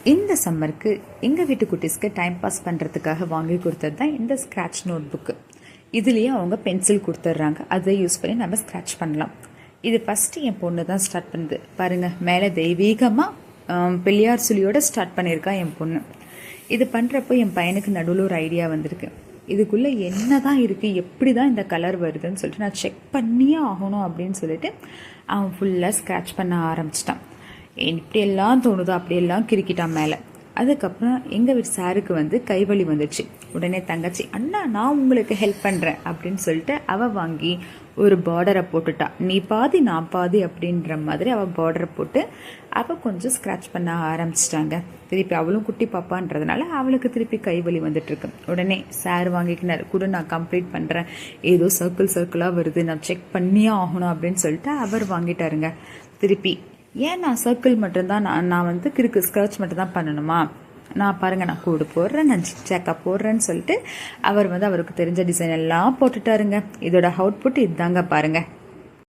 இந்த சம்மருக்கு எங்கள் வீட்டு குட்டீஸ்க்கு டைம் பாஸ் பண்ணுறதுக்காக வாங்கி கொடுத்தது தான் இந்த ஸ்க்ராட்ச் நோட் புக்கு. இதுலேயே அவங்க பென்சில் கொடுத்துட்றாங்க, அதை யூஸ் பண்ணி நம்ம ஸ்க்ராட்ச் பண்ணலாம். இது ஃபஸ்ட்டு என் பொண்ணு தான் ஸ்டார்ட் பண்ணுது பாருங்கள். மேலே தெய்வீகமாக பிள்ளையார் சுழியோடு ஸ்டார்ட் பண்ணியிருக்கா என் பொண்ணு. இது பண்ணுறப்போ என் பையனுக்கு நடுவில் ஒரு ஐடியா வந்திருக்கு. இதுக்குள்ளே என்ன தான் இருக்குது, எப்படி தான் இந்த கலர் வருதுன்னு சொல்லிட்டு நான் செக் பண்ணியே ஆகணும் அப்படின்னு சொல்லிட்டு அவன் ஃபுல்லாக ஸ்க்ராட்ச் பண்ண ஆரம்பிச்சிட்டான். இப்படியெல்லாம் தோணுதோ அப்படியெல்லாம் கிறுக்கிட்டான் மேலே. அதுக்கப்புறம் எங்கள் வீட்டு சாருக்கு வந்து கைவலி வந்துடுச்சு. உடனே தங்கச்சி, அண்ணா நான் உங்களுக்கு ஹெல்ப் பண்ணுறேன் அப்படின்னு சொல்லிட்டு அவள் வாங்கி ஒரு பார்டரை போட்டுட்டா. நீ பாதி நான் பாதி அப்படின்ற மாதிரி அவள் பார்டரை போட்டு அவள் கொஞ்சம் ஸ்க்ராட்ச் பண்ண ஆரம்பிச்சிட்டாங்க. திருப்பி அவளும் குட்டி பாப்பான்றதுனால அவளுக்கு திருப்பி கைவலி வந்துட்டுருக்கு. உடனே சார் வாங்கிக்கினார், கூட நான் கம்ப்ளீட் பண்ணுறேன், ஏதோ சர்க்கிளாக வருது, நான் செக் பண்ணியே ஆகணும் அப்படின்னு சொல்லிட்டு அவர் வாங்கிட்டாருங்க. திருப்பி ஏன் நான் சர்க்கிள் மட்டும்தான் நான் வந்து கிறுக்கு ஸ்க்ராட்ச் மட்டும்தான் பண்ணணுமா, நான் பாருங்கள் நான் கூடு போடுறேன், நான் ஜிக்ஜாக்கா போடுறேன்னு சொல்லிட்டு அவர் வந்து அவருக்கு தெரிஞ்ச டிசைன் எல்லாம் போட்டுட்டாருங்க. இதோட அவுட்புட் இதுதாங்க பாருங்கள்.